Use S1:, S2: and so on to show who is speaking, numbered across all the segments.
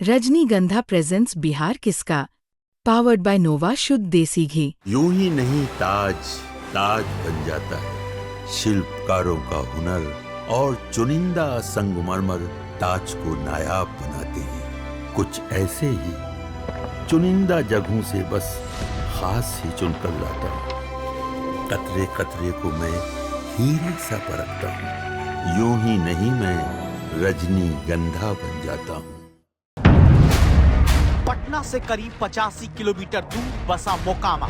S1: रजनीगंधा प्रेजेंट्स बिहार किसका, powered by नोवा शुद्ध देसी घी।
S2: यूं ही नहीं ताज ताज बन जाता है, शिल्पकारों का हुनर और चुनिंदा संगमरमर ताज को नायाब बनाते हैं। कुछ ऐसे ही चुनिंदा जगहों से बस खास ही चुनकर लाता हूँ। कतरे कतरे को मैं हीरे सा परखता हूँ। यूं ही नहीं मैं रजनीगंधा बन जाता हूँ।
S3: पटना से करीब 85 किलोमीटर दूर बसा मोकामा।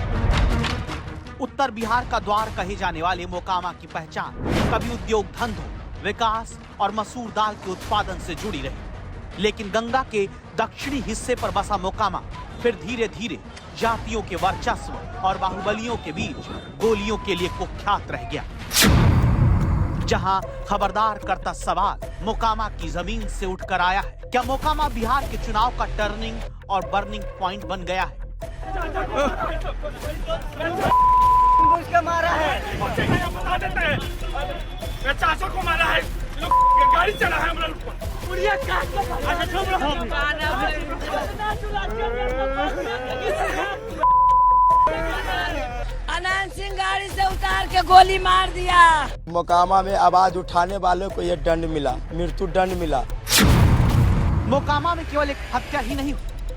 S3: उत्तर बिहार का द्वार कहे जाने वाले मोकामा की पहचान कभी उद्योग धंधों, विकास और मसूर दाल के उत्पादन से जुड़ी रही, लेकिन गंगा के दक्षिणी हिस्से पर बसा मोकामा फिर धीरे धीरे जातियों के वर्चस्व और बाहुबलियों के बीच गोलियों के लिए कुख्यात रह गया। जहां खबरदार करता सवाल मोकामा की जमीन से उठकर आया है, क्या मोकामा बिहार के चुनाव का टर्निंग और बर्निंग पॉइंट बन गया है?
S4: मारा है, चाचा को मारा है, गाड़ी चला है हम लोग।
S5: अनंत सिंह गाड़ी से उतार के गोली मार दिया।
S6: मोकामा में आवाज उठाने वालों को यह दंड मिला, मृत्यु दंड मिला।
S3: मोकामा में केवल एक हत्या ही नहीं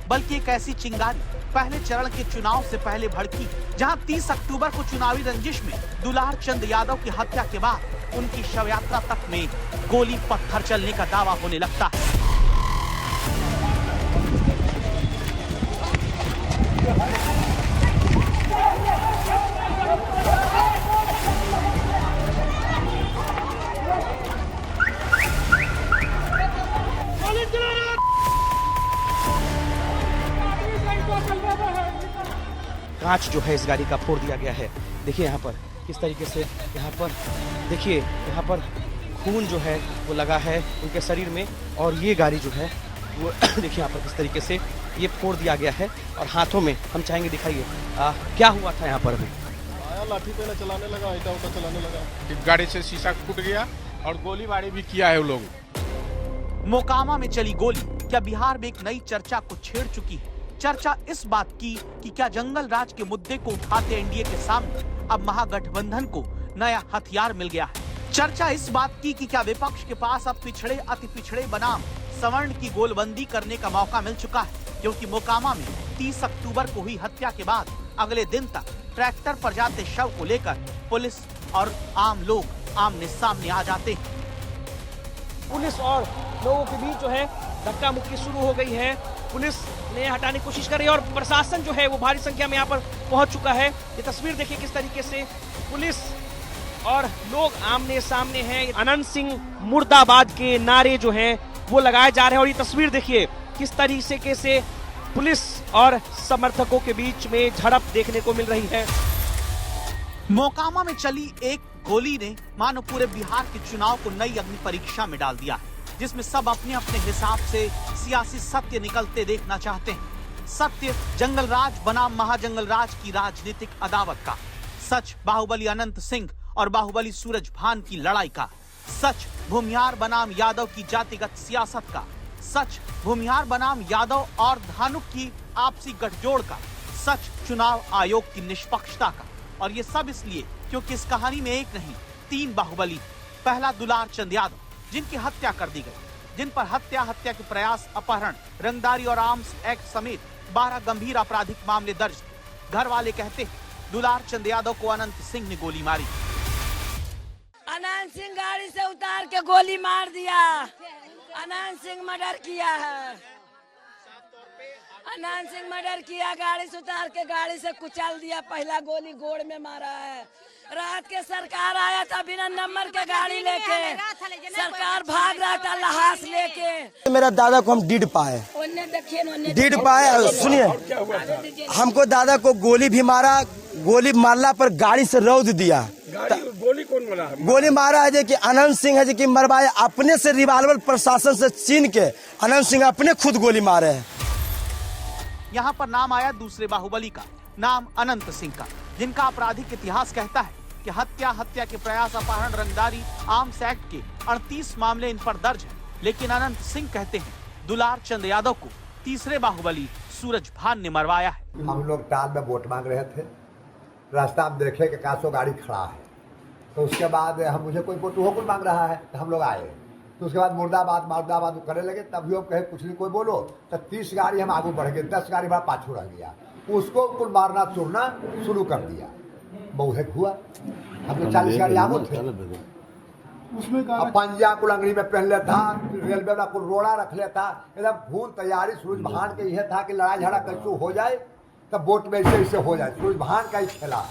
S3: बल्कि एक ऐसी चिंगारी पहले चरण के चुनाव से पहले भड़की, जहां 30 अक्टूबर को चुनावी रंजिश में दुलार चंद यादव की हत्या के बाद उनकी शव यात्रा तक में गोली पत्थर चलने का दावा होने लगता है।
S7: कांच जो है इस गाड़ी का फोड़ दिया गया है। देखिए यहाँ पर किस तरीके से, यहाँ पर देखिए, यहाँ पर खून जो है वो लगा है उनके शरीर में, और ये गाड़ी जो है वो देखिए यहाँ पर किस तरीके से ये फोड़ दिया गया है। और हाथों में हम चाहेंगे दिखाइए क्या हुआ था यहाँ पर। अभी
S8: लाठी पहले चलाने लगा, ईटा उटा चलाने लगा,
S4: गाड़ी से शीशा टूट गया और गोलीबारी भी किया है वो लोग।
S3: मोकामा में चली गोली क्या बिहार में एक नई चर्चा को छेड़ चुकी है? चर्चा इस बात की कि क्या जंगल राज के मुद्दे को उठाते एनडीए के सामने अब महागठबंधन को नया हथियार मिल गया है। चर्चा इस बात की कि क्या विपक्ष के पास अब पिछड़े अति पिछड़े बनाम सवर्ण की गोलबंदी करने का मौका मिल चुका है, क्योंकि मोकामा में 30 अक्टूबर को हुई हत्या के बाद अगले दिन तक ट्रैक्टर पर जाते शव को लेकर पुलिस और आम लोग आमने सामने आ जाते हैं।
S7: पुलिस और लोगों के बीच जो है धक्का मुक्की शुरू हो गई है। पुलिस ने हटाने की कोशिश कर रही है और प्रशासन जो है वो भारी संख्या में यहाँ पर पहुंच चुका है। ये तस्वीर देखिए किस तरीके से पुलिस और लोग आमने सामने हैं। अनंत सिंह मुर्दाबाद के नारे जो हैं वो लगाए जा रहे हैं, और ये तस्वीर देखिए किस तरीके से पुलिस और समर्थकों के बीच में झड़प देखने को मिल रही है।
S3: मोकामा में चली एक गोली ने मानो पूरे बिहार के चुनाव को नई अग्नि परीक्षा में डाल दिया, जिसमें सब अपने अपने हिसाब से सियासी सत्य निकलते देखना चाहते हैं। सत्य जंगल राज बनाम महाजंगल राज की राजनीतिक अदावत का, सच बाहुबली अनंत सिंह और बाहुबली सूरज भान की लड़ाई का, सच भूमिहार बनाम यादव की जातिगत सियासत का, सच भूमिहार बनाम यादव और धानुक की आपसी गठजोड़ का, सच चुनाव आयोग की निष्पक्षता का। और ये सब इसलिए क्योंकि इस कहानी में एक नहीं 3 बाहुबली। पहला दुलार चंद यादव, जिनकी हत्या कर दी गई, जिन पर हत्या के प्रयास, अपहरण, रंगदारी और आर्म्स एक्ट समेत 12 गंभीर आपराधिक मामले दर्ज थे। घर वाले कहते हैं दुलार चंद यादव को अनंत सिंह ने गोली मारी।
S5: अनंत सिंह गाड़ी से उतार के गोली मार दिया। अनंत सिंह मर्डर किया है। अनंत सिंह मर्डर किया, गाड़ी से उतार के गाड़ी से कुचल दिया। पहला गोली गोड़ में मारा है। रात के सरकार आया था बिना नंबर के गाड़ी लेके, सरकार भाग रहा था लहास लेके।
S6: मेरा दादा को हम डीड पाए, डीड पाए। सुनिए, हमको दादा को गोली भी मारा, गोली मारला पर गाड़ी से रौद दिया।
S4: गोली कौन मारा?
S6: गोली मारा है कि अनंत सिंह है कि मरवाए, अपने से रिवाल्वर प्रशासन से छीन के अनंत सिंह अपने खुद गोली मारे हैं।
S3: यहाँ पर नाम आया दूसरे बाहुबली का, नाम अनंत सिंह का, जिनका आपराधिक इतिहास कहता है कि हत्या के प्रयास, अपहरण, रंगदारी, आर्म्स एक्ट के 38 मामले इन पर दर्ज हैं। लेकिन अनंत सिंह कहते हैं दुलार चंद यादव को तीसरे बाहुबली सूरज भान ने मरवाया है।
S9: हम लोग टाल में वोट मांग रहे थे, रास्ता में देखे कि 100 गाड़ी खड़ा है, तो उसके बाद हम मुझे कोई वोट हो मांग रहा है, तो हम लोग आए, तो उसके बाद मुर्दाबाद करने लगे। तभी हम कहे कुछ नहीं कोई बोलो, तो 30 गाड़ी हम आगे बढ़ गए, 10 गाड़ी हमारा पाछू रह गया, उसको कुल मारना चुरना शुरू कर दिया। बहुत हुआ, हम लोग 40 गाड़ी आगे थे, उसमें पंजा को लंगड़ी में पहन लेता, रेलवे में कुल रोड़ा रख लेता, एकदम भूल तैयारी सूरज भान के यह था कि लड़ाई झगड़ा कैसे हो जाए तब वोट में ऐसे हो जाए, सूरज भान का ही खेला।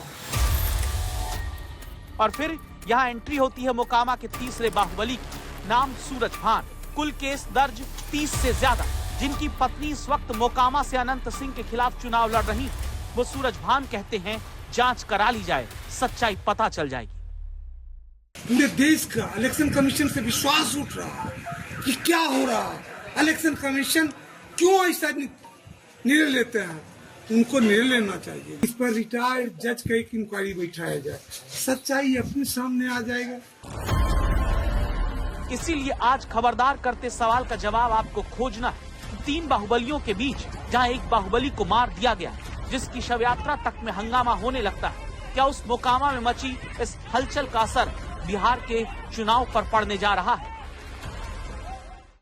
S3: और फिर यहाँ एंट्री होती है मोकामा के तीसरे बाहुबली की, नाम सूरज भान। कुल केस दर्ज 30 से ज्यादा, जिनकी पत्नी इस वक्त मोकामा से अनंत सिंह के खिलाफ चुनाव लड़ रही। वो सूरज भान कहते हैं जांच करा ली जाए, सच्चाई पता चल जाएगी।
S10: पूरे देश का इलेक्शन कमीशन से विश्वास उठ रहा है कि क्या हो रहा है, इलेक्शन कमीशन क्यों ऐसा निर्णय लेते हैं, उनको निर्णय लेना चाहिए। इस पर रिटायर्ड जज का एक इंक्वायरी बैठाया जाए, सच्चाई अपने सामने आ जाएगा।
S3: इसीलिए आज खबरदार करते सवाल का जवाब आपको खोजना है। 3 बाहुबलियों के बीच जहां एक बाहुबली को मार दिया गया, जिसकी शव यात्रा तक में हंगामा होने लगता है, क्या उस मोकामा में मची इस हलचल का असर बिहार के चुनाव पर पड़ने जा रहा है?